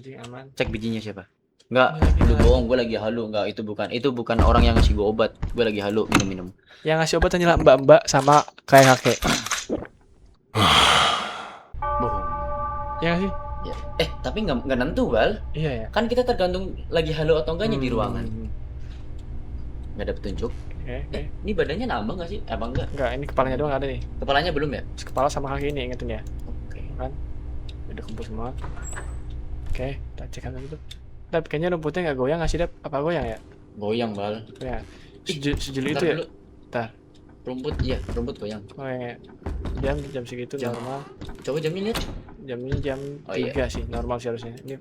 Anjing aman. Cek bijinya siapa? Enggak, Ini lu lagi. bohong, gue lagi halu. Enggak, itu bukan orang yang ngasih gue obat. Gue lagi halu minum-minum. Yang ngasih obat hanyalah mbak-mbak sama kayak kakek. Bohong. Ya nggak sih? Ya. Tapi nggak nentu, Bal. Iya ya. Kan kita tergantung lagi halu atau enggaknya di ruangan. Hmm. Nggak ada petunjuk. Oke. Ini badannya nambah nggak sih? Abang enggak? Enggak, ini kepalanya doang ada nih. Kepalanya belum ya? Terus kepala sama kaki ini ingetin ya. Oke. Kan? Udah kumpul semua. Oke, kita cek kan dulu. Dap, kayaknya rumputnya nggak goyang nggak sih, Dap? Apa goyang ya? Goyang, Bal. Ya. Sejeli Bentar itu ya? dulu. Bentar. Rumput goyang. Goyang ya. Jam segitu Jam. normal. Coba jamnya lihat. Jam ini jam Oh, iya. 3 sih, normal sih harusnya. Ini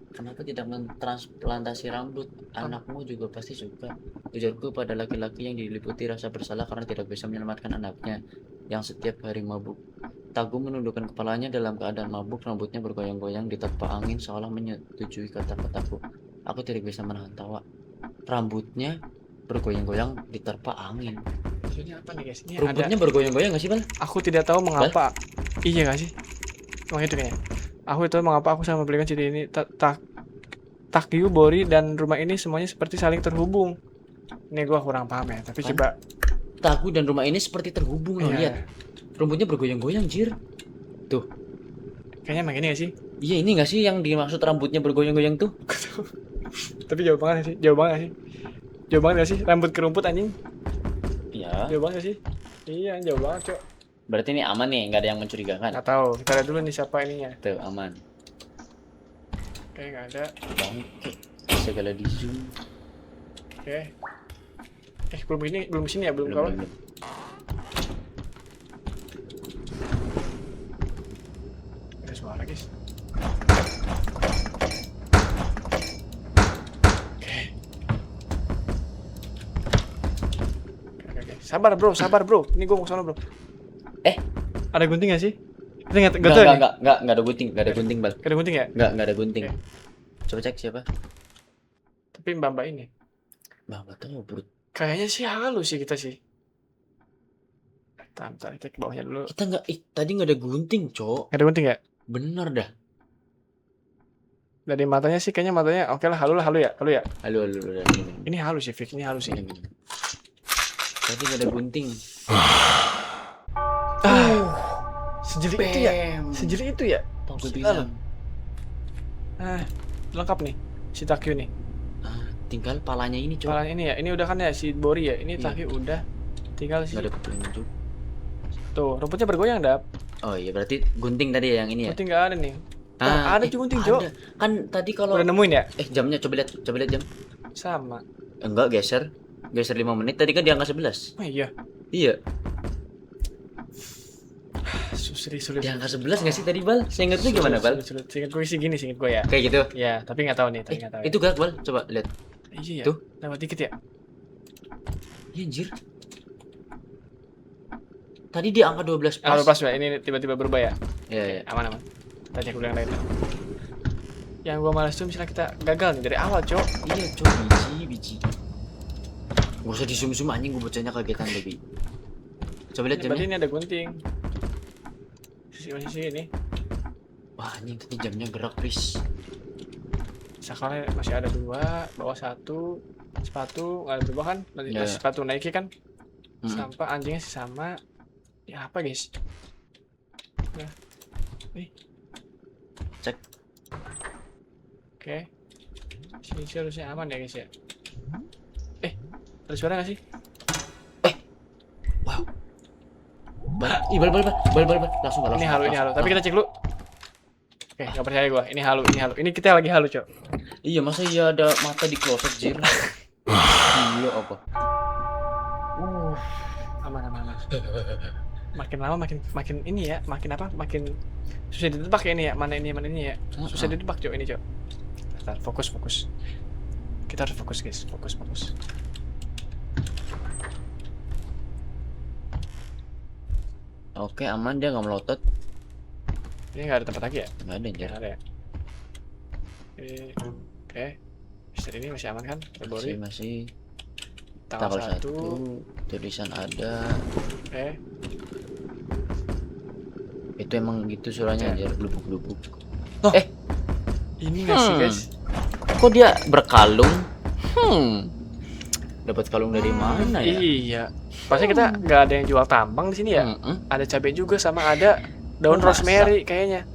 Kenapa tidak mentransplantasi rambut? Anakmu juga pasti suka. Ujarku pada laki-laki yang diliputi rasa bersalah karena tidak bisa menyelamatkan anaknya yang setiap hari mabuk. Tagu menundukkan kepalanya dalam keadaan mabuk, rambutnya bergoyang-goyang diterpa angin seolah menyetujui kata-kataku. Aku tidak bisa menahan tawa. Rambutnya bergoyang-goyang diterpa angin. maksudnya apa nih, guys? Ini Rumputnya ada. bergoyang-goyang nggak sih, Bal? Aku tidak tahu mengapa. Iya nggak sih? Oh itu kayaknya. Aku itu mengapa aku sama belikan CD ini Takyu, Bori, dan rumah ini semuanya seperti saling terhubung. Ini gua kurang paham ya, tapi Kan? coba. Tagu dan rumah ini seperti terhubung loh, Iya. lihat. Rumputnya bergoyang-goyang, jir. Kayaknya emang ini gak sih? Iya, ini nggak sih yang dimaksud rambutnya bergoyang-goyang tuh? Tapi jauh banget gak sih? Jauh banget gak sih? Jauh banget gak sih? Rambut ke rumput anjing? Iya. Jauh banget gak sih? Iya, jauh banget, Cok. Berarti ini aman nih, nggak ada yang mencurigakan. Gak tahu. Kita lihat dulu nih siapa ininya. Tuh, aman. Oke, gak ada. Bangke. Segala di zoom. Oke. Belum sini ya? Belum Belum, kawan? belum. Ada suara, guys. Oke. Sabar bro. Ini gue mau sana bro. Ada gunting gak sih? Itu nggak tahu ya? Nggak ada gunting, nggak ada gunting, Bal. Ada gunting ya? Nggak ada gunting. Oke. Coba cek siapa? Tapi mbak ini. Nggak tahu, bro. Kayaknya sih halus sih kita sih. Bentar, cek bawahnya dulu. Kita nggak, tadi nggak ada gunting, Cok. Ada gunting ya? Bener dah. Dari matanya sih kayaknya matanya oke lah, halu ya. Halo, Ini halus sih, Fik. Ini halus sih. Tadi nggak ada gunting. Sejeli itu ya? Sejeli itu ya? Gue Gila bilang. Lengkap nih si Takyu nih. Tinggal palanya ini, Cok. Palanya ini ya. Ini udah kan ya si Bori ya. Ini Iya. Takyu udah. Tinggal si Nggak ada petunjuk. tuh, rumputnya bergoyang, Dap. Oh iya, berarti gunting tadi ya yang ini ya. Gunting nggak ada nih. Ada tuh gunting, Cok. Ada. Kan tadi kalau Udah nemuin ya? jamnya coba lihat jam. Sama. Enggak, geser 5 menit. Tadi kan di angka 11. Oh iya. Iya. Sulit. Di angka 11 nggak sih tadi, Bal? Seingat lu gimana, Bal? Sulit. Seingat gue sih gini, seingat gue ya. Kayak gitu. Ya, tapi nggak tahu nih, ya. Itu gak, Bal? Coba lihat. Iya ya. Tuh. Lewat dikit ya. Iya, anjir. Tadi di angka 12 pas. Pas ya. Ini tiba-tiba berubah ya. Iya. Aman. Kita cek dulu yang lain. Yang gue malas tuh misalnya kita gagal nih dari awal, Cok. Iya, Cok, biji. Gak usah disum-sum anjing, gue bocahnya kagetan lebih. Coba lihat Berarti jamnya. ini ada gunting. Sisi ini. Wah, anjing tadi jamnya gerak, please. Sakalnya masih ada 2, bawah 1. Sepatu nggak ada berubah kan? Nanti Ya. sepatu naiknya kan. Mm-mm. Sampah anjingnya sih sama. Ya apa, guys? Nah. Nih. Cek. Oke. Sini sih harusnya aman ya, guys ya. Ada suara nggak sih? Wow. Bal. Langsung Bal. Ini halu. Tapi kita cek dulu. Oke, nggak percaya gua. Ini halu. Ini kita lagi halu, Cok. Iya, masa iya ada mata di kloset, jir? Gila apa? Aman. Makin lama makin ini ya, makin susah ditebak ya ini ya, mana ini ya. Susah ditebak, Cok, ini, Cok. Bentar, fokus. Kita harus fokus, guys. Fokus. Oke, aman, dia nggak melotot. Ini nggak ada tempat lagi ya? Nggak ada, anjir. Nggak ada ya. Oke. Mister ini masih aman kan? Februari. Masih Tanggal 1. 1. Tulisan ada. Oke. Itu emang gitu suaranya anjir, blubuk-blubuk. Oh. Ini nggak sih guys? Kok dia berkalung? Dapat kalung dari mana ya? Iya. Pasti kita nggak ada yang jual tambang di sini ya. Ada cabai juga sama ada daun Masa? rosemary kayaknya.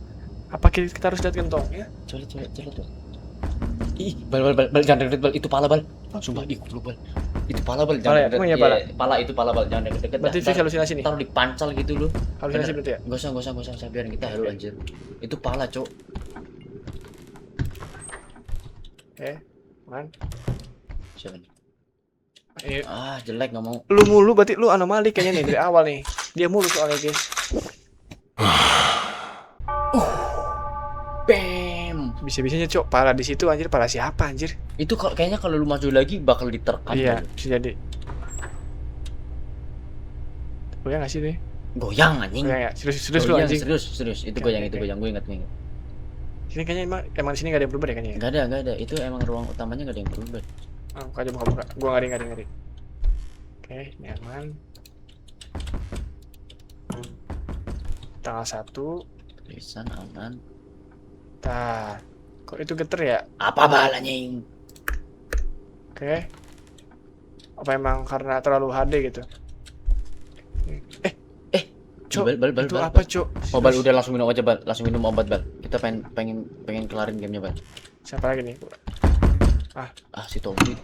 Apa kita harus lihat kentongnya? Coba. Ih, bal, jangan deket bal, itu pala bal. Sumpah, ih goblok bal. Itu pala bal, Pala ya? jangan Emang iya, deket. pala? Iya, pala itu pala bal, jangan deket. Berarti fix halusinasi nih. Taruh dipancal gitu lu. Halusinasi Bener. berarti ya? Gak usah, biarin kita halu anjir. Itu pala, Cok. Man. Siapa nih? Eh, Jelek nggak mau. lu mulu berarti lu anomali kayaknya nih dari awal nih. Dia mulu soalnya guys. Bam. Bisa-bisanya cok pala di situ anjir, pala siapa anjir? Itu kayaknya kalau lu maju lagi bakal diterkam. Iya, lu. bisa jadi. Goyang nggak sih nih? Goyang anjing. Goyang ya? Serius lu Goyang, anjing. serius. Itu Oke, goyang, oke. itu goyang. Gue ingat. Sini kayaknya emang di sini nggak ada yang berubah deh kayaknya. Nggak ada. Itu emang ruang utamanya nggak ada yang berubah. Buka aja buka. Gua ngari. Oke, ini aman. Tanggal 1. Tulisan aman. Tah. Kok itu geter ya? Apa bal anjing? Oke. Apa emang karena terlalu HD gitu? Cok, Bal. itu apa cok? Oh bal, udah langsung minum aja bal, langsung minum obat bal. Kita pengen kelarin gamenya bal. Siapa lagi nih? Si Tommy.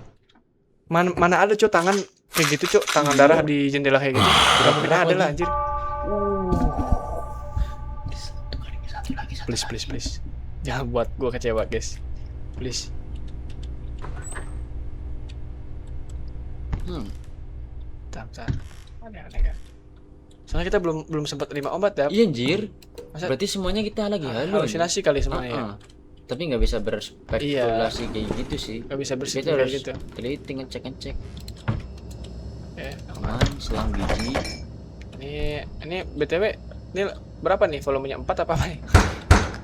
Mana ada cok tangan kayak gitu cok, tangan darah di jendela kayak gitu. Gak mungkin ada lah anjir. Satu lagi. Please. Jangan buat gua kecewa guys. Please. Bentar. Aneh kan? Soalnya kita belum sempat terima obat ya. Iya anjir. Masa Berarti semuanya kita lagi halu. halusinasi kali semuanya ya. Tapi nggak bisa berspekulasi kayak gitu sih. Gak bisa bersih Kita harus kayak gitu. teliti ngecek. Ya, Aman, selang biji. ini BTW ini berapa nih volumenya 4 apa nih?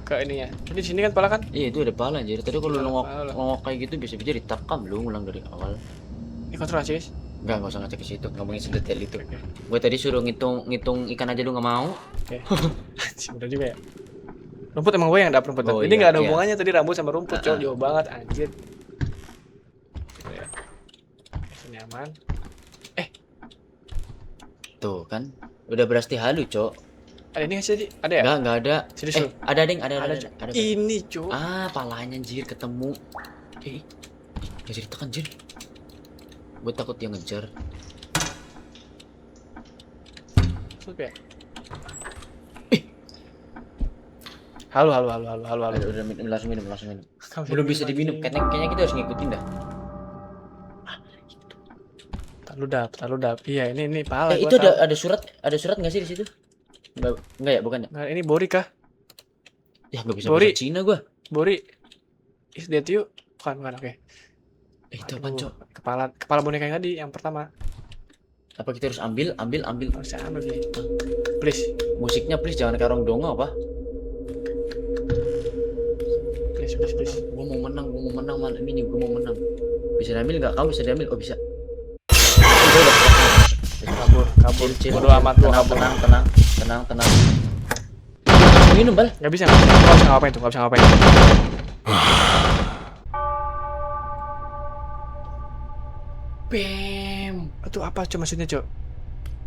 Ke ininya. Jadi di sini kan pala kan? Iya itu ada pala anjir. Tadi kalau Ada nongok pala. kayak gitu bisa diterkam lu ngulang dari awal. Ini kontrol aja guys. Nggak usah ngecek ke situ, ngomongin sedetail itu. Oke. Gue tadi suruh ngitung ikan aja lu nggak mau. Oke. Bener juga ya. Rumput emang gue yang dapet rumput. Oh, Ini iya, nggak ada iya. hubungannya tadi rambut sama rumput, cowok jauh banget anjir. Gitu ya. Oke, sini aman. Tuh kan, udah berasti halu cok. Ada ini nggak sih? Ada ya? Nggak ada. Serius lu? Ada ding, ada. Ada. Ini cowok. Palanya anjir ketemu. Gak jadi tekan anjir. Gue takut dia ngejar. Sup ya? Halo. Udah langsung minum. Belum bisa diminum. Kayaknya kita harus ngikutin dah. Talu dap. Iya, ini pala. Itu ada surat nggak sih di situ? Enggak ya, bukan ya? Nah, ini Bori kah? Ya nggak bisa Bori. bahasa Cina gua. Bori. Is that you? Bukan, oke. Itu apa cok? Kepala boneka yang tadi, yang pertama. Apa kita harus ambil? Harusnya ambil sih. Please. Musiknya please jangan kayak orang dongo apa? Please. Gua mau menang malam ini, gua mau menang. Bisa diambil nggak? Kamu bisa diambil? Oh bisa. Kabur. Chill. Bodo amat gua kabur. Tenang. Minum bal. Gak bisa. Gak bisa ngapain tuh, gak bisa ngapain. Bam. Itu apa cok maksudnya cok?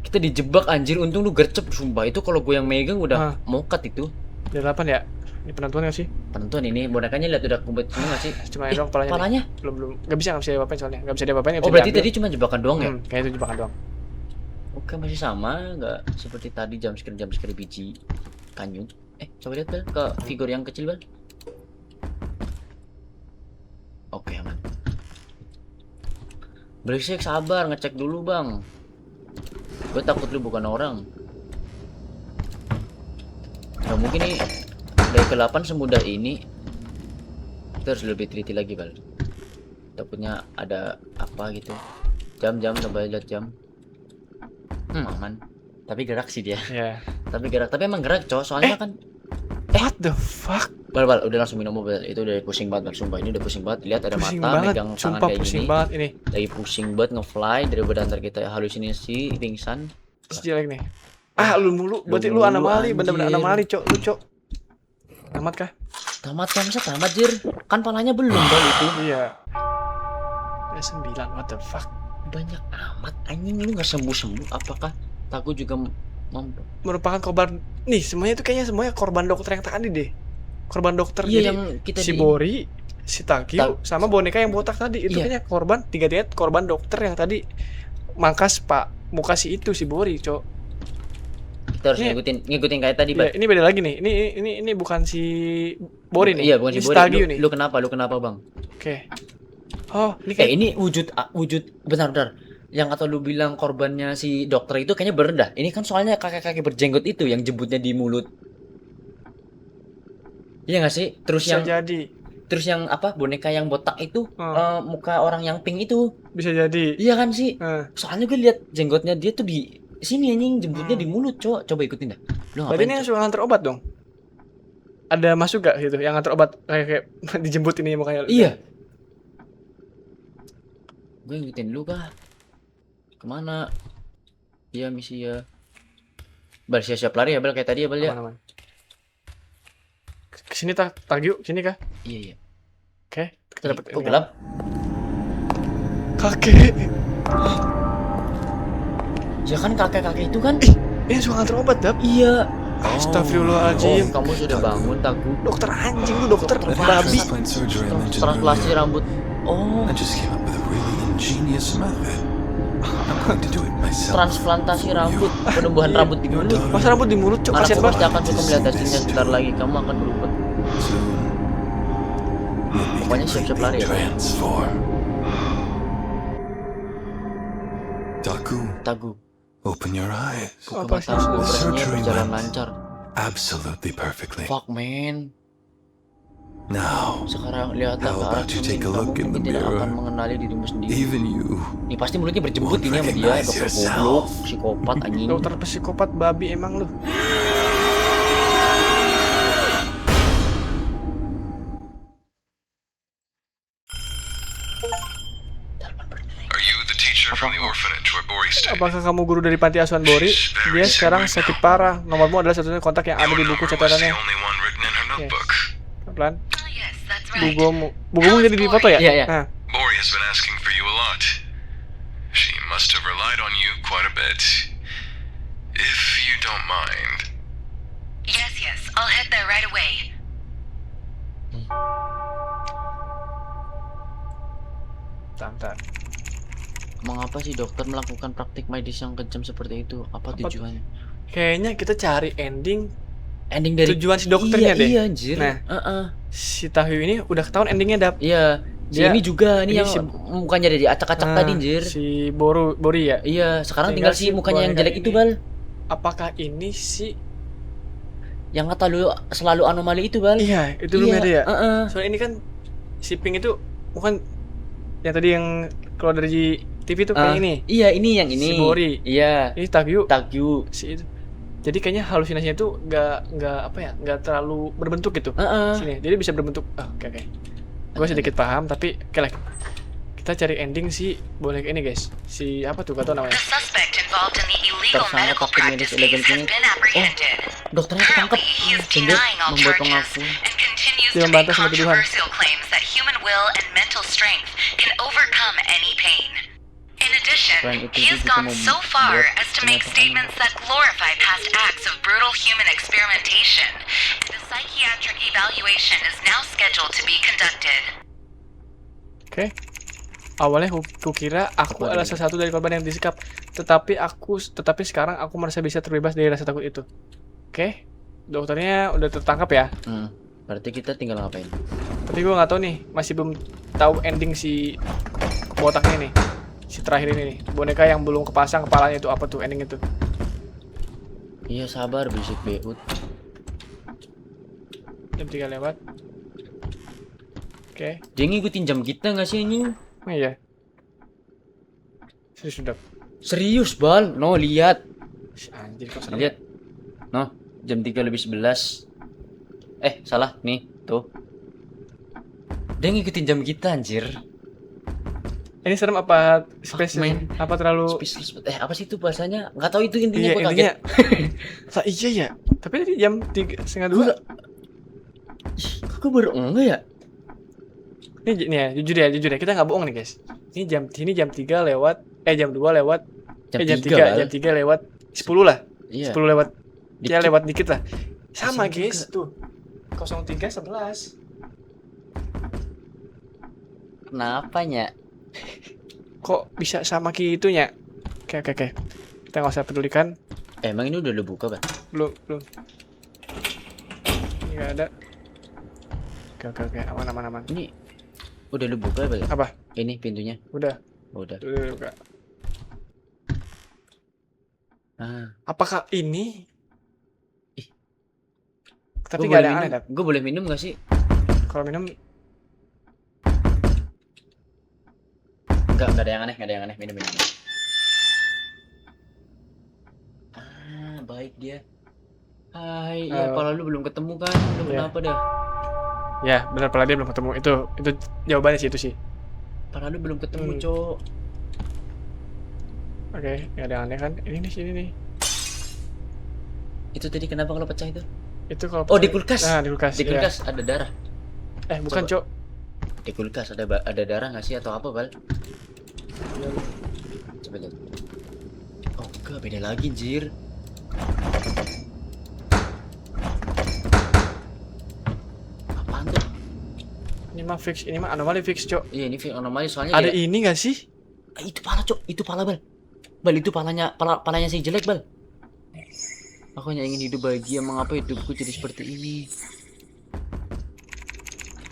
Kita dijebak anjir, untung lu gercep sumpah. Itu kalau gue yang megang udah mokat itu. Dari 8 ya? Ini penentuan gak sih? Penentuan ini bonekanya lihat udah kumpet semua gak sih? Cuma ini doang palanya. Palanya? Belum. Gak bisa diapain soalnya. Gak bisa diapain. Oh berarti tadi cuma jebakan doang ya? Kayak itu jebakan doang. Oke masih sama, nggak seperti tadi jam scare biji kanyu. Coba lihat bal ke figur yang kecil bal. Oke aman. Berisik sabar ngecek dulu bang. Gue takut lu bukan orang. Gak mungkin nih dari ke-8 semudah ini. Kita harus lebih teliti lagi bal. Takutnya ada apa gitu. Jam coba lihat jam. Aman. Tapi gerak sih dia. Iya. Tapi emang gerak cowok soalnya kan. What the fuck? Bal udah langsung minum obat. Itu udah pusing banget bal, sumpah ini udah pusing banget. Lihat ada Pusing mata banget. megang tangan Sumpah kayak pusing gini. banget ini. Lagi pusing banget ngefly daripada antar kita halusinasi pingsan. Terus dia lagi nih. Lu mulu, berarti lu mulu, anomali, bener-bener anjir. anomali, Cok. Lu, Cok. Tamat kah? Tamat kan, masa tamat Jir? Kan palanya belum bal itu. Iya. 9, what the fuck? Banyak amat anjing, lu nggak sembuh-sembuh. Apakah takut juga Merupakan korban. Nih, semuanya itu kayaknya semuanya korban dokter yang tadi deh. Korban dokter. Iya, Jadi yang kita si Bori, si Takyu, sama boneka yang botak tadi. Itu Iya. kayaknya korban, tiga-tiga korban dokter yang tadi mangkas Pak muka si itu, si Bori, Cok. Kita harus Ini- ngikutin kayak tadi, Iya, Bang. ini beda lagi nih. Ini bukan si Bori nih. Iya, bukan Ini si si Bori. Takyu Lu, nih. lu kenapa, Bang? Oke. Oh, ini kayak Ini wujud bentar. Yang atau lu bilang korbannya si dokter itu kayaknya berendah. Ini kan soalnya kakek-kakek berjenggot itu yang jembutnya di mulut. Iya nggak sih? bisa jadi. Terus yang apa? Boneka yang botak itu muka orang yang pink itu. Bisa jadi. Iya kan sih? Nah, Soalnya gue lihat jenggotnya dia tuh di sini anjing, jembutnya di mulut, Coba ikutin dah. Lu berarti ngapain? ini yang suka nganter obat dong. Ada masuk gak gitu yang nganter obat kayak dijemput ini mukanya? Iya. Gue ngikutin lu kah? Kemana? Iya misi ya. Bal siap-siap lari ya Bal kayak tadi ya Bal ya. Aman-aman. Kesini Takyu, sini kah? Iya. Oke, kita dapat Kok gelap? kakek. Ya kan kakek-kakek itu kan? Ini yang suka nganter obat, Dap. Iya. Astagfirullahaladzim. Kamu sudah bangun, Tagu. Dokter anjing lu, dokter babi. Transplantasi rambut. Oh, I just came up with a really ingenious method. I'm going to do it myself. transplantasi rambut, penumbuhan rambut di mulut. Masa rambut di mulut, Cok? Kasian Anakku pasti banget. akan suka melihat hasilnya sebentar lagi. Kamu akan berubah. Soon, you'll be Pokoknya siap-siap lari ya. completely transformed. Taku, Tagu. open your eyes. Buka Apa mata, sih? operasinya berjalan lancar. Absolutely perfectly. Fuck man. Now, Sekarang lihatlah How ke arah about you cermin. take a Kamu look in mungkin the tidak mirror? akan mengenali dirimu sendiri. even you Ini pasti mulutnya berjembut won't ini sama dia, recognize dokter yourself. goblok, psikopat anjing. Dokter psikopat babi emang lu. Are you the teacher from the orphanage where Bori stayed? Apakah kamu guru dari panti asuhan Bori? Dia sekarang sakit parah. Nomormu adalah satu-satunya kontak yang ada di buku Was the catatannya. only one written in her notebook. Pelan. Oh, yes, that's right. Bukumu jadi di foto ya? Iya, iya. Nah, Bori has been asking for you a lot. She must have relied on you quite a bit. If you don't mind. Yes, I'll head there right away. bentar. Mengapa sih dokter melakukan praktik medis yang kejam seperti itu? Apa tujuannya? Kayaknya kita cari ending Ending dari tujuan si dokternya iya, deh. Iya, anjir. Nah. Si Tahyu ini udah ketahuan endingnya, Dap. Iya. Si Dia- ini juga ini yang si- mukanya dari acak-acak tadi, anjir. Si Bori ya. Iya, sekarang Tinggal tinggal si si mukanya yang boneka jelek ini. itu, Bal. Apakah ini si Yang kata lu selalu anomali itu, Bal. Iya, itu belum ada ya. Heeh. Soalnya ini kan si Pink itu bukan yang tadi yang keluar dari TV itu kayak ini. Iya, ini yang ini. Si Bori. Iya. Ini Takyu. Takyu. Si itu. Jadi kayaknya halusinasinya itu nggak apa ya, nggak terlalu berbentuk gitu. Heeh. Sini, jadi bisa berbentuk. Oke. Gue sedikit paham, tapi oke lah. Kita cari ending si boneka ini, guys. Si apa tuh, gak tau The namanya. suspect involved in the illegal Tersangka medical praktik medis practice ilegal case has ini. been apprehended. Dokternya ketangkep. Currently, he is Dan dia denying all membuat charges pengakuan. and continues Dia to make membantah semua tuduhan. controversial claims that human will and mental strength can overcome any pain. In addition, Selain itu, he dia has juga gone so far membuat as to make pernyataan. statements that glorify past acts of brutal human experimentation. And a psychiatric evaluation is now scheduled to be conducted. Oke. Awalnya kukira aku Apa adalah ini? salah satu dari korban yang disekap, tetapi sekarang aku merasa bisa terbebas dari rasa takut itu. Oke. Dokternya udah tertangkap ya. Berarti kita tinggal ngapain? Tapi gue nggak tahu nih, masih belum tahu ending si botaknya nih. Si terakhir ini nih, boneka yang belum kepasang kepalanya itu apa tuh ending itu? Iya, sabar berisik beut. Jam 3 lewat. Oke. Dia ngikutin jam kita nggak sih anjing? Oh iya. Sudah. Serius, Bal. No, lihat. Anjir kok serem. Lihat. No, jam 3:11. Salah nih, tuh. Dia ngikutin jam kita, anjir. Ini serem apa spesies? man. Apa terlalu Speechless. Apa sih itu bahasanya? Nggak tahu itu intinya. iya Gua intinya. kaget. Lah iya ya. Tapi tadi jam 3:30 Gua Kok baru enggak ya? Ini nih ya, jujur ya, kita nggak bohong nih guys. Ini jam 3 lewat jam 2 lewat jam 3 lewat 10 lah. Iya. 10 lewat ya Dikit. lewat dikit lah. Sama Kasian guys, tuh. 03:11. Kenapa nya? Kok bisa sama gitunya? Oke. Kita nggak usah pedulikan. Emang ini udah lu buka, Bang? Belum. Ini nggak ada. Oke, aman. Ini udah lu buka, Bang? Apa? Ini pintunya. Udah. Udah. Buka. Ah. Apakah ini? Ih. Tapi nggak ada yang aneh, Dap. Gue boleh minum gak sih? Kalau minum Enggak ada yang aneh, minum. Baik dia. Hai, ya kalau lu belum ketemu kan, lu Iya. kenapa dah? ya benar pala dia belum ketemu. Itu jawabannya sih itu sih. Padahal lu belum ketemu, Hmm. Cok. Oke, nggak ada yang aneh kan? Ini nih. Itu tadi kenapa kalau pecah itu? Itu kalau Oh, di kulkas. Nah, di kulkas. Di iya. kulkas ada darah. Bukan, Coba. Cok. Di kulkas ada darah nggak sih atau apa, Bal? Coba lihat. Oh, enggak, beda lagi, Jir. Apaan tuh? Ini mah fix, ini mah anomali fix, Cok. Iya, ini anomali soalnya Ada dia- ini nggak sih? Itu pala, Cok. Itu pala, Bal. Bal, itu palanya si jelek, Bal. Aku hanya ingin hidup bahagia, mengapa hidupku jadi seperti ini?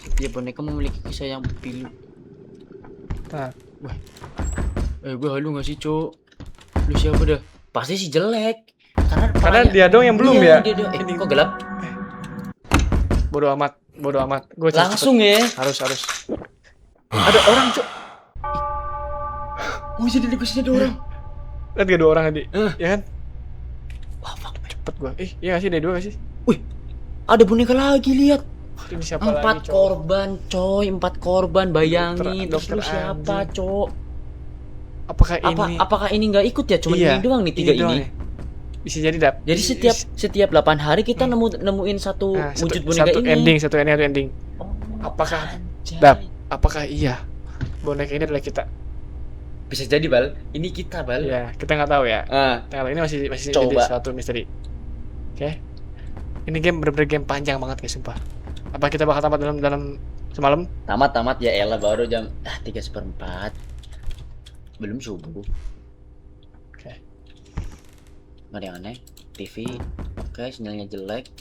Setiap boneka memiliki kisah yang pilu. Nah, Gue halu gak sih, Cok? Lu siapa dah? Pasti si jelek. Karena karena palanya- dia doang yang belum Iya, ya. dia doang. Ini Kok gelap? bodo amat. Gue Langsung ya. harus. Ada orang, Cok. Oh, jadi di posisi ada orang. Lihat gak 2 orang tadi? Ya kan? Wah, fuck. Cepet gua. Iya nggak sih, ada 2 nggak sih? Ada boneka lagi, lihat. Ini siapa 4 lagi, Cok? korban, coy. 4 korban, bayangin. Terus Dokter lu siapa, anjing. Cok? Apakah ini? Apakah ini nggak ikut ya? Cuma Iya, ini doang nih, 3 doang ini. nih. Bisa jadi, Dap. Jadi setiap 8 hari kita nemuin satu Nah, wujud boneka satu ini. satu ending. Oh, Apakah anjay. Dap, apakah iya boneka ini adalah kita? Bisa jadi, Bal. Ini kita, Bal. Ya, kita nggak tahu ya. Ah, Nah, ini masih Coba. jadi suatu misteri. Oke. Ini game bener-bener game panjang banget guys, sumpah. Apa kita bakal tamat dalam semalam? tamat ya elah baru jam 3:04. Belum subuh. Oke. Nggak ada yang aneh. TV. Oke, sinyalnya jelek.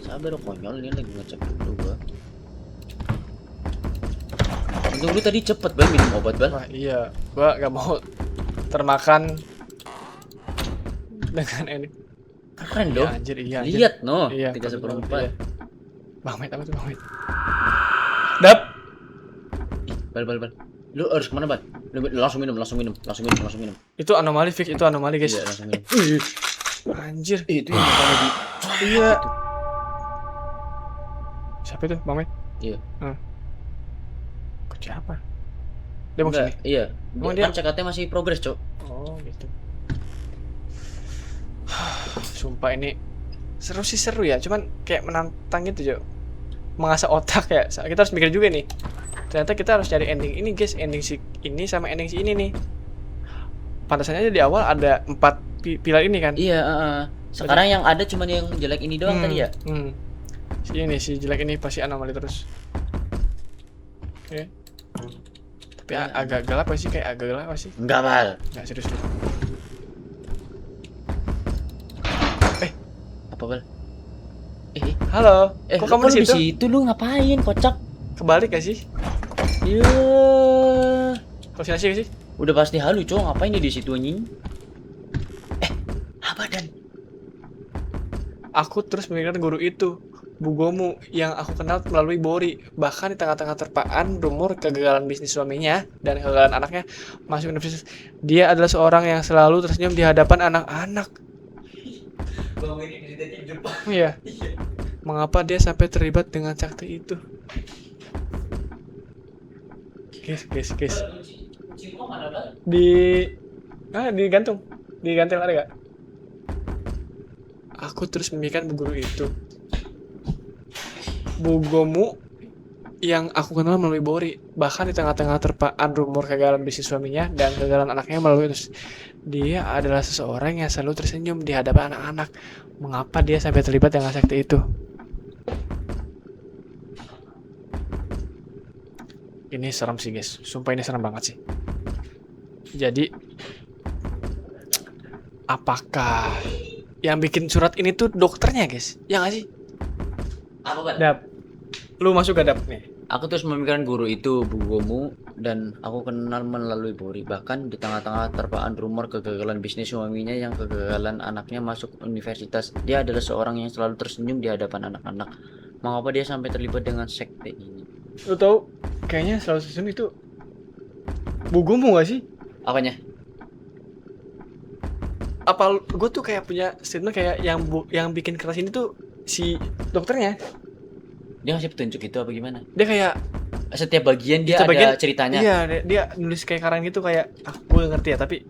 Sabar, konyol ini lagi ngecek dulu gua. Untung lu tadi cepet, Bal, minum obat, Bal. Wah, iya. Gua nggak mau termakan dengan ini. Keren Iya, dong. anjir, iya. Anjir. Lihat, no. Iya, 3:04. iya. Bang Met, apa tuh Bang Met? Dap. Bal. Lu harus kemana, Bal? Lu langsung minum. Itu anomali fix, itu anomali guys. Iya, langsung minum. Anjir. Itu yang bakal di. Iya. Itu. Siapa itu, Bang Met? Iya. Kok siapa? Dia mau Enggak, sini. iya. Emang Kan CKT masih progres, Cok. Oh, gitu. Sumpah ini seru ya, cuman kayak menantang gitu, Jo. Mengasah otak ya. Kita harus mikir juga nih. Ternyata kita harus cari ending ini, guys. Ending si ini sama ending si ini nih. Pantasannya aja di awal ada 4 pilar ini kan. Iya, sekarang yang ada cuma yang jelek ini doang tadi ya. Si jelek ini pasti anomali terus. Oke. Tapi agak gelap gak sih? Kayak agak gelap gak sih? Enggak, Bal. Nggak, serius. Apa, Bal? Halo. Kok kamu di situ? situ? Lu ngapain, kocak? Kebalik gak sih? Iya. Halusinasi gak sih? Udah pasti halu, Cok. Ngapain dia di situ, anjing? Apa dan? Aku terus memikirkan guru itu, Bu Gomu, yang aku kenal melalui Bori. Bahkan di tengah-tengah terpaan rumor kegagalan bisnis suaminya dan kegagalan anaknya masuk universitas, dia adalah seorang yang selalu tersenyum di hadapan anak-anak. Iya. Mengapa dia sampai terlibat dengan sakti itu? Guys. Digantung. Digantel ada gak? Aku terus memikirkan bu guru itu. Bu Gomu yang aku kenal melalui Bori. Bahkan di tengah-tengah terpaan rumor kegagalan bisnis suaminya dan kegagalan anaknya melalui terus. Dia adalah seseorang yang selalu tersenyum di hadapan anak-anak. Mengapa dia sampai terlibat dengan sekte itu? Ini serem sih guys. Sumpah ini serem banget sih. Jadi apakah yang bikin surat ini tuh dokternya guys? Ya nggak sih? Apa Bang? Dap, lu masuk gak Dap nih? Aku terus memikirkan guru itu Bu Gomu dan aku kenal melalui Bori. Bahkan di tengah-tengah terpaan rumor kegagalan bisnis suaminya yang kegagalan anaknya masuk universitas. Dia adalah seorang yang selalu tersenyum di hadapan anak-anak. Mengapa dia sampai terlibat dengan sekte ini? Lu tau kayaknya selalu season itu Bu Gomu gak sih? Apanya? Apa gue tuh kayak punya statement kayak yang bikin keras ini tuh si dokternya. Dia ngasih petunjuk itu apa gimana? Dia kayak Setiap bagian dia setiap ada ceritanya. Iya, dia nulis kayak karang gitu kayak gue ngerti ya, tapi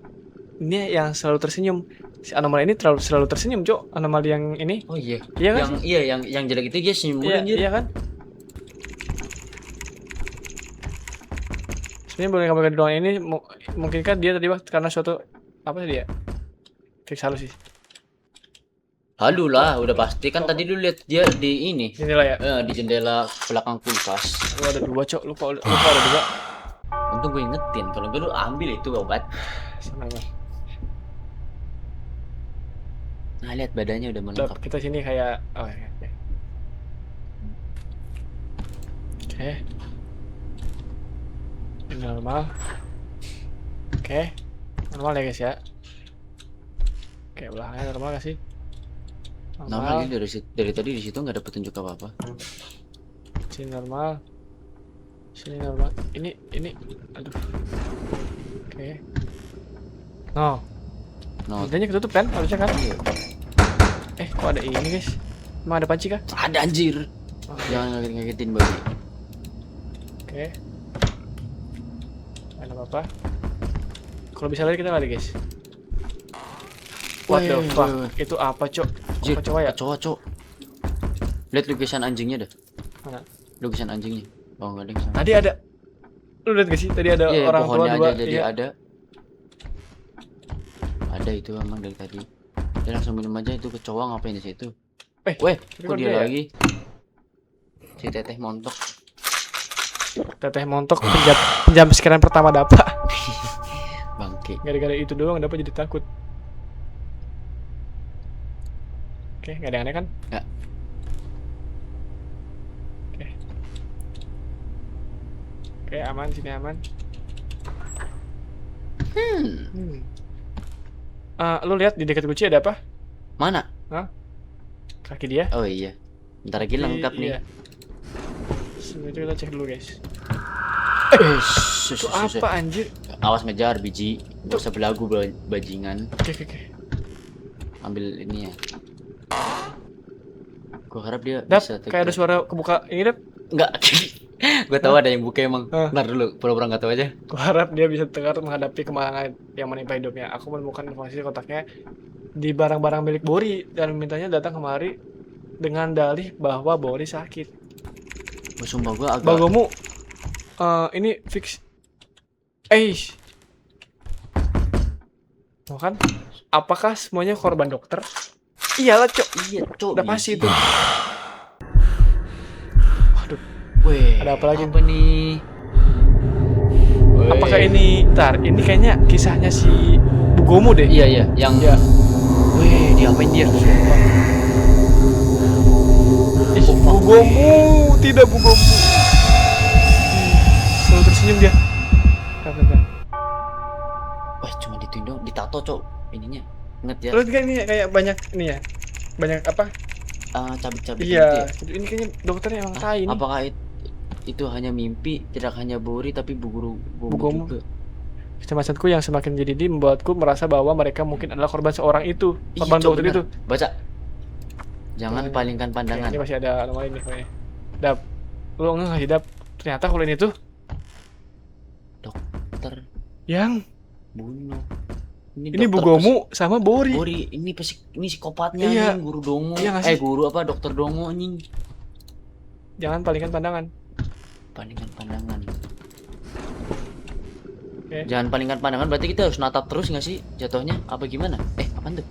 ini yang selalu tersenyum. Si anomali ini selalu tersenyum, Cok. Anomali yang ini. Oh iya. Iya kan? Yang jelek itu dia senyum mulu Iya, anjir. iya kan? Sebenarnya boleh kabar doang ini mungkin kan dia terlibat karena suatu apa sih dia? Fix halus sih. Halu lah, udah pasti kan tadi lu lihat dia di ini. Inilah ya. Di jendela belakang kulkas. Lu ada dua, Cok. Lu kok ada dua? Untung gue ingetin, kalau gue lu ambil itu obat. Senang gue. Nah, lihat badannya udah Udah, menengkap. kita sini kayak oke. Oke. Ini normal. Oke. Normal ya guys ya. Oke, belakangnya normal gak sih? Normal ini dari tadi di situ nggak ada petunjuk apa-apa. Sini normal. Sini normal. Ini aduh. Oke. No. Jendanya ketutup kan? Harusnya kan? Iya. Kok ada ini guys? Emang ada panci kah? Ada anjir. Oh, Jangan ngagetin babi. Oke. Ada apa-apa. Kalau bisa lari kita lari guys. What the fuck? Itu apa, Cok? Jir, Kecoa ya? Cok. Lihat lukisan anjingnya dah. Mana? Lukisan anjingnya. Oh, enggak ada yang sama. Tadi ada. Lu lihat gak sih? Tadi ada Iya, orang tua pohonnya dua. aja jadi Iya. ada. Ada itu emang dari tadi. Dia langsung minum aja itu kecoa ngapain di situ. Weh, tapi kok kok dia dia ya? lagi? Si teteh montok. Teteh montok penjam sekian pertama dapat. Bangke. Gara-gara itu doang dapat jadi takut. Oke, nggak ada yang aneh kan? Nggak. Oke, aman, sini aman. Lu lihat di dekat kunci ada apa? Mana? Kaki dia. Oh iya. Bentar lagi lengkap nih. Iya. Sebelum itu kita cek dulu guys. Sus. Itu apa anjir? Awas ngejar biji. Gak usah belagu bajingan. Oke. Ambil ini ya. Gua harap dia Dap, bisa kayak ada suara kebuka ini Dap. Enggak. Gua tahu ada yang buka emang. Hah? Bentar dulu, pura-pura enggak tahu aja. Gua harap dia bisa tegar menghadapi kemalangan yang menimpa hidupnya. Aku menemukan informasi kontaknya di barang-barang milik Bori dan memintanya datang kemari dengan dalih bahwa Bori sakit. Gua sumpah gua agak Bagomu, ini fix. Mau kan? Apakah semuanya korban dokter? Iyalah, Cok. Iya, Cok. Udah pasti itu. Waduh, Weh, ada apa lagi? Apa nih? Weh. apakah ini? Ntar, ini kayaknya kisahnya si Bugomu deh. Iya, yang Ya. Weh, diapain dia? Bugomu, tidak Bugomu. Selalu tersenyum dia. Bentar. Wah, cuma dituin dong, ditato, Cok. Ininya. Ingat ya. Lu kan ini kayak banyak ini ya. Banyak apa? Cabik-cabik Iya, gitu ya. ini kayaknya dokternya emang tai ini. Apakah itu hanya mimpi, tidak hanya Bori tapi Bu Guru Bu Gomu juga? Kecemasanku yang semakin menjadi membuatku merasa bahwa mereka mungkin adalah korban seorang itu, Iya, korban Cok, dokter bener. itu. Baca. Jangan Oke. palingkan Oke, pandangan. ini masih ada anomali nih kayaknya. Dap, lu nggak sih Dap? Ternyata kalau ini tuh Yang Bunuh. ini dokter Bugomu sama Bori. Bori, ini psikopatnya Iya. anjing, guru dongo. Iya nggak sih? Guru apa? Dokter dongo anjing. Jangan palingkan pandangan. Palingkan pandangan. Oke. Jangan palingkan pandangan berarti kita harus natap terus nggak sih jatuhnya? Apa gimana? Apaan tuh?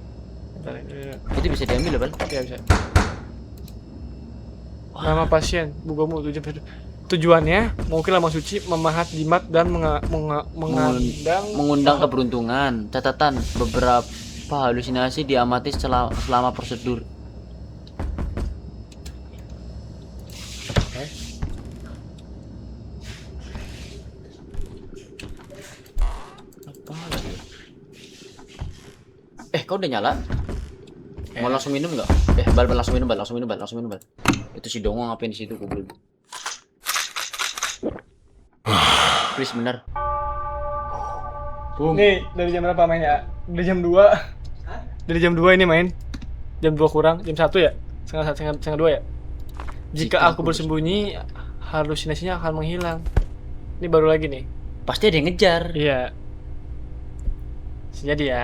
Bentar, ini. Itu bisa diambil ya, Bal? Ya bisa. Nama pasien Bugomu tujuannya mungkin lambang suci, memahat jimat dan Mengundang keberuntungan. Catatan, beberapa halusinasi diamati selama prosedur. Oke. Apa lagi? Kau udah nyala? Mau langsung minum nggak? Bal, langsung minum, Bal. Itu si dongo ngapain di situ, goblok. Please, bener. Boom. Nih, dari jam berapa mainnya? Dari jam 2. Dari jam 2 ini main. Jam 2 kurang, jam 1 ya? Setengah 2 ya? Jika aku bersembunyi, halusinasinya akan menghilang. Ini baru lagi nih. Pasti ada yang ngejar. Iya. Bisa jadi ya.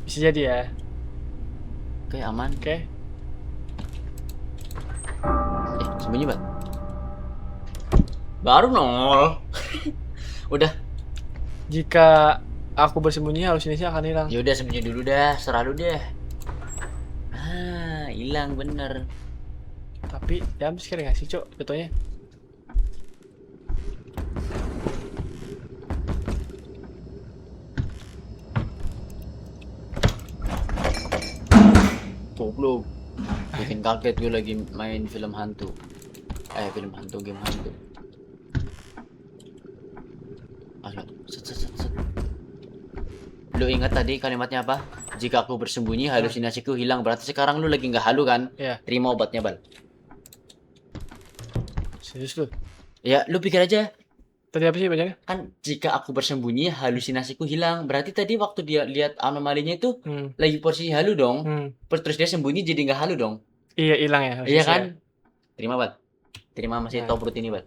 Bisa jadi ya. Oke, aman. Oke. Sembunyi, Bal. Baru nol. Udah. Jika aku bersembunyi, halusinasinya akan hilang. Ya udah, sembunyi dulu dah, serah lu deh. Hilang bener. Tapi jam scare nggak sih, Cok? Betulnya. Goblok. Bikin kaget gue lagi main film hantu. Game hantu. Ayo, set. Lu ingat tadi kalimatnya apa? Jika aku bersembunyi, halusinasiku hilang. Berarti sekarang lu lagi nggak halu kan? Iya. Terima obatnya, Bal. Serius lu? Ya, lu pikir aja. Tadi apa sih bacanya? Kan jika aku bersembunyi, halusinasiku hilang. Berarti tadi waktu dia lihat anomalinya itu lagi posisi halu dong. Terus dia sembunyi jadi nggak halu dong. Iya, hilang ya. Iya kan? Terima, Bal. Terima masih top root ini, Bal.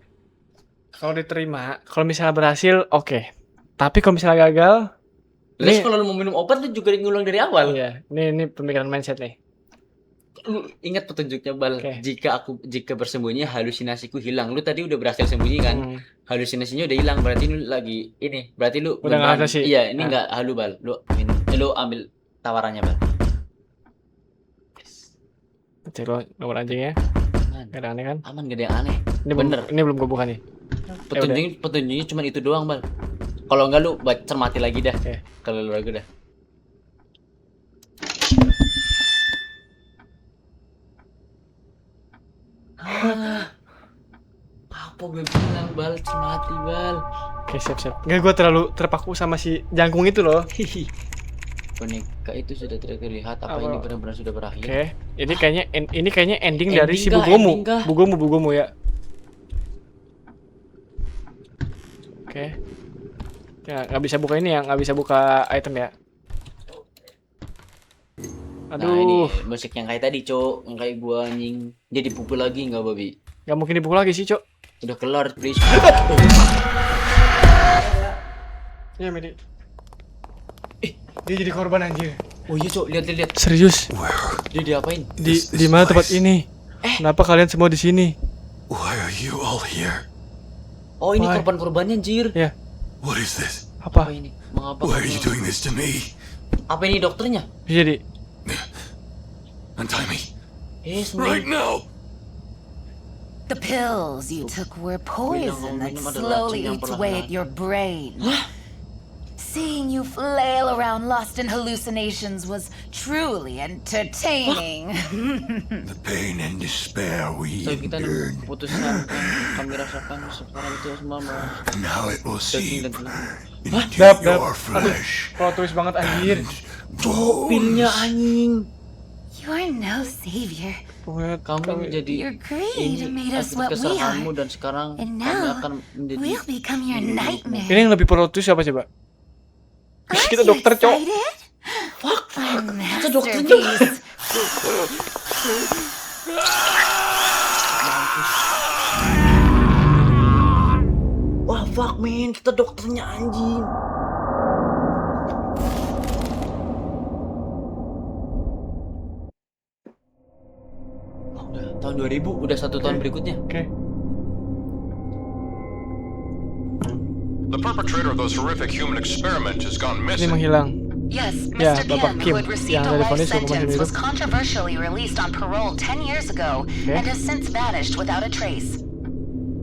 Kalau diterima, kalau misalnya berhasil, oke. Tapi kalau misalnya gagal, Terus Nih. kalau lu mau minum obat lu juga ngulang dari awal. iya. Ini pemikiran mindset nih. Lu ingat petunjuknya, Bal. Oke. Jika bersembunyi, halusinasiku hilang. Lu tadi udah berhasil sembunyi kan? Halusinasinya udah hilang. Berarti lu lagi ini. Berarti lu Udah nggak beneran- halusinasi? Iya, ini nggak halu, Bal. Lu ambil tawarannya, Bal. Cek lo nomor anjingnya. Aman. Gak ada aneh kan? Aman, gak ada yang aneh. Ini Bener. Ini belum gue buka nih. Petunjuknya cuma itu doang, Bal. Kalau enggak lu cermati lagi dah. Oke. Kalau lu ragu dah. Apa gue bilang, Bal? Cermati, Bal. Oke, siap. Nggak, gue terlalu terpaku sama si jangkung itu loh. Boneka itu sudah tidak terlihat. Apa Apa? ini benar-benar sudah berakhir? Oke. Ini kayaknya ending dari Ending si kah? Bugomu. Ending kah? Bugomu ya. Oke. Ya, nggak bisa buka ini ya, nggak bisa buka item ya. Nah, ini Aduh, musik yang kayak tadi, Cok. Yang kayak gua anjing. Jadi pukul lagi nggak, Babi? nggak mungkin dipukul lagi sih, Cok. Udah kelar, please. Iya, Medi. Dia jadi korban anjir. Oh iya, Cok. Lihat. Serius? Dia diapain? Di mana tempat ini? Kenapa kalian semua di sini? Why are you all here? Oh, ini Why? korban-korbannya, anjir. Ya, What is this? Apa apa? ini? Mengapa? Why are you doing this to me? Apa ini dokternya? Jadi, Untie me. Sendiri. Right now! The pills you took were poison that minum adalah slowly racun yang eats away at perlahan. your brain. Seeing you flail around lost in hallucinations was truly entertaining. The pain and despair we So kita endured. putuskan yang kami rasakan sekarang itu semua Now it will daging seep dan tulang. into Dap. your flesh. kalau tulis banget anjir. Pilnya anjing. You're no savior. Kamu jadi Your greed ini made us akibat what we kesalahanmu are. dan sekarang And kami now, akan menjadi We'll become your Ini nightmare. yang lebih pro tulis apa coba? Aren't kita you dokter, Cok. excited? fuck. A Kita dokter juga. masterpiece. Wah, fuck man, kita dokternya anjing. Tahun 2000 udah 1 tahun berikutnya. Oke. The perpetrator of those horrific human experiments has gone Ini missing. menghilang. Yes, Yeah, Mr. Bapak Kim, Kim, who had received yang a dari life vonis hukuman sentence, hidup. was controversially released on parole 10 years ago and has since vanished without a trace.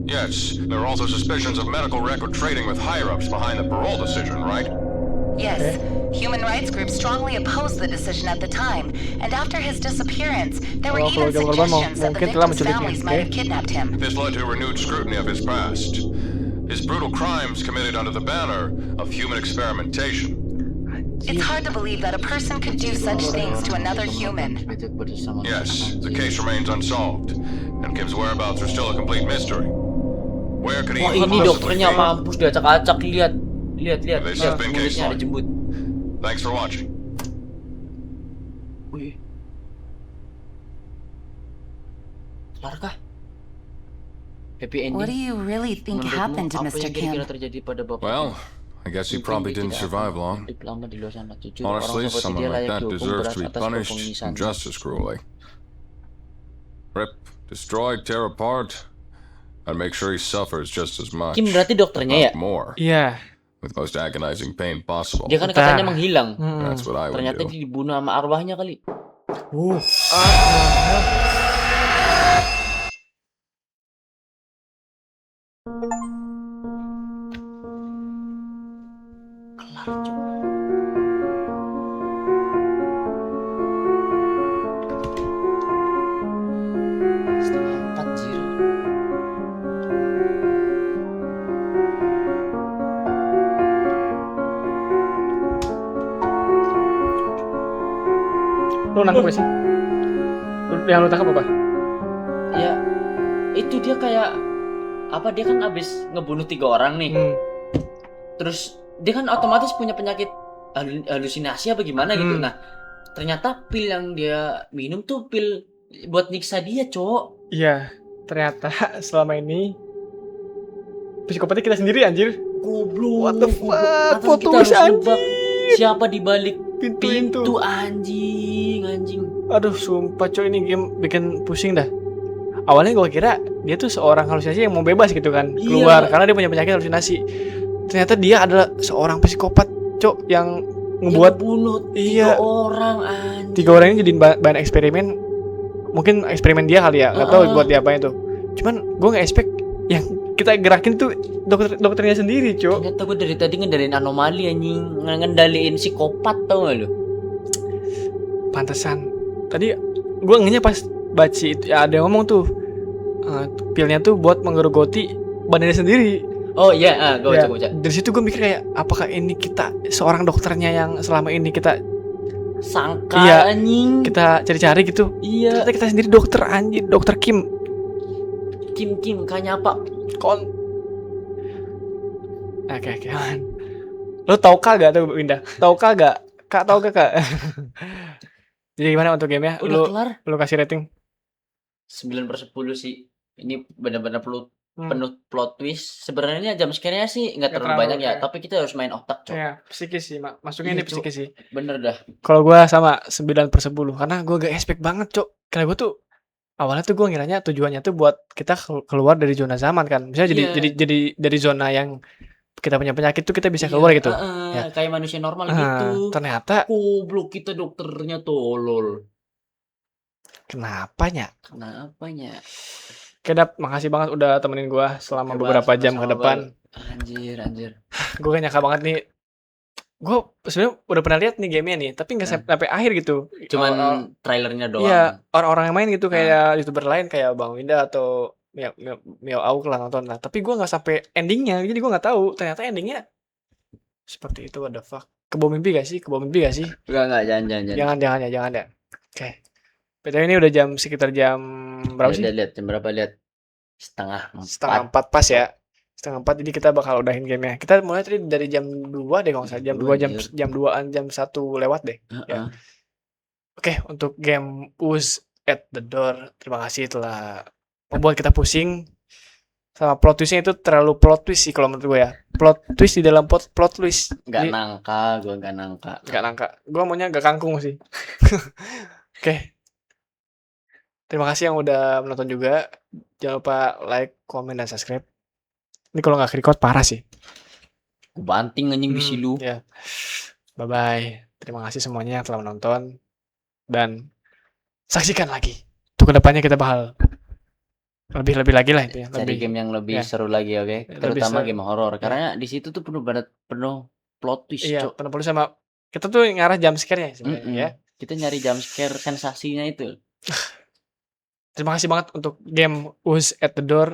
Yes, there are also suspicions of medical record trading with higher-ups behind the parole decision, right? Yes, human rights groups strongly opposed the decision at the time, and after his disappearance, there were Oh, even keluarga korban suggestions that the mungkin telah victims' menculiknya, families might have oke? kidnapped him. This led to renewed scrutiny of his past. His brutal crimes committed under the banner of human experimentation. It's hard to believe that a person could do such things to another human. Yes, the case remains unsolved, and Kim's whereabouts are still a complete mystery. Where could he Wah, ini possibly dokternya be? mampus diacak-acak, lihat. Lihat. This has been Case Mulutnya ada Law. jembut. Thanks for watching. Wih. Kelar kah? Happy ending. What do you really think Menurutmu, happened to apa Mr. yang kira-kira Kim? terjadi pada Bapak? Well, I guess he Mungkin probably dia didn't tidak survive akan long. hidup lama di luar sana. Jujur, Honestly, orang seperti someone dia like layak that dihukum deserves berat to be atas punished kepengisannya. just as cruelly. Rip, destroy, tear apart, and make sure he suffers just as much. Kim berarti dokternya ya? Not more, Iya. with most agonizing pain possible. Dia kan Bentar. katanya menghilang. That's what I would Ternyata do. dia dibunuh sama arwahnya kali. Setengah 4 Jir. Lu nangkep gak sih? Yang lu tangkap apa? Ya itu dia kayak apa, dia kan abis ngebunuh 3 orang nih. Terus dia kan otomatis punya penyakit halusinasi apa gimana gitu. Nah ternyata pil yang dia minum tuh pil buat nyiksa dia, cowok. Iya. Ternyata selama ini psikopatnya kita sendiri anjir. Goblok. What the fuck? Pantas Plot kita twist, harus anjing. nebak siapa di balik Pintu pintu itu. anjing. Aduh, sumpah coy, ini game bikin pusing dah. Awalnya gue kira dia tuh seorang halusinasi yang mau bebas gitu kan, Iya. keluar karena dia punya penyakit halusinasi. Ternyata dia adalah seorang psikopat, cok, yang ngebuat bunuh 3 Iya. orang anjing. 3 orang ini jadiin bahan eksperimen. Mungkin eksperimen dia kali ya, nggak tahu buat dia apa itu. Cuman gue nggak expect yang kita gerakin tuh dokternya sendiri, cok. Ternyata gue dari tadi ngendaliin anomali anjing, ngendaliin psikopat, tau gak lu? Pantesan. Tadi gue ngenya pas baca itu ya, ada yang ngomong tuh pilnya tuh buat menggerogoti badannya sendiri. Oh iya, gue Ya, baca. dari situ gue mikir kayak apakah ini kita seorang dokternya yang selama ini kita Sangka Iya. anjing. kita cari-cari gitu. Iya. Ternyata kita sendiri dokter anjir, dokter Kim. Kim kayaknya apa? Oke, man. Lo tau kagak tuh Winda? Tau kagak? Kak tau kak? Jadi gimana untuk gamenya? Udah kelar. Lu kasih rating? 9/10 sih. Ini benar-benar penuh plot twist. Sebenarnya jam scare-nya sih nggak terlalu terlalu, banyak ya, ya. tapi kita harus main otak, cok. Ya, psikis sih, masuknya Iya, ini psikis sih. Bener dah. Kalau gue sama 9/10 karena gue gak expect banget, cok. Karena gue tuh awalnya tuh gue ngiranya tujuannya tuh buat kita keluar dari zona zaman kan. Misalnya Iya. jadi dari zona yang kita punya penyakit tuh kita bisa keluar gitu. Ya. Kayak manusia normal Nah, gitu. ternyata Goblok, kita dokternya tolol. kenapanya? Kenapanya? Oke, Dap, makasih banget udah temenin gue selama beberapa jam ke depan. Anjir. Gue gak nyangka banget nih. Gue sebenarnya udah pernah lihat nih gamenya nih, tapi nggak sampai akhir gitu. Cuman Orang- trailernya doang. Iya, orang-orang yang main gitu kayak YouTuber lain kayak Bang Winda atau Mio Auk lah nonton lah. Tapi gue nggak sampai endingnya, jadi gue nggak tahu. Ternyata endingnya seperti itu. What the fuck? Kebawa mimpi gak sih? Enggak, jangan. Jangan ya. Oke. PTW ini udah sekitar jam berapa sih? Lihat jam berapa, lihat. Setengah 4 pas ya. 3:30, jadi kita bakal udahin gamenya. Kita mulai tadi dari jam 2 deh kalau nggak salah. Jam 2, jam 2-an, jam 1 lewat deh. Ya. Oke, untuk game Who's at the Door, terima kasih telah membuat kita pusing. Sama plot twistnya itu terlalu plot twist sih kalau menurut gue ya. Plot twist di dalam plot twist. Nggak Jadi, nangka, gue nggak nangka. nggak nangka. Gue maunya nggak kangkung sih. Oke. Terima kasih yang udah menonton juga. Jangan lupa like, komen, dan subscribe. Ini kalau nggak record parah sih. Ku banting anjing bisi lu. Ya. Bye-bye. Terima kasih semuanya yang telah menonton. Dan saksikan lagi. Untuk kedepannya kita bakal lebih lagi lah intinya. Cari Lebih. game yang lebih ya. seru lagi, oke? Lebih Terutama seru. game horor. Karena di situ tuh penuh plot twist, Iya, Cok. penuh sama kita tuh ngarah jump scare-nya sebenarnya Mm-mm. ya. Kita nyari jump scare sensasinya itu. Terima kasih banget untuk game Who's at the Door.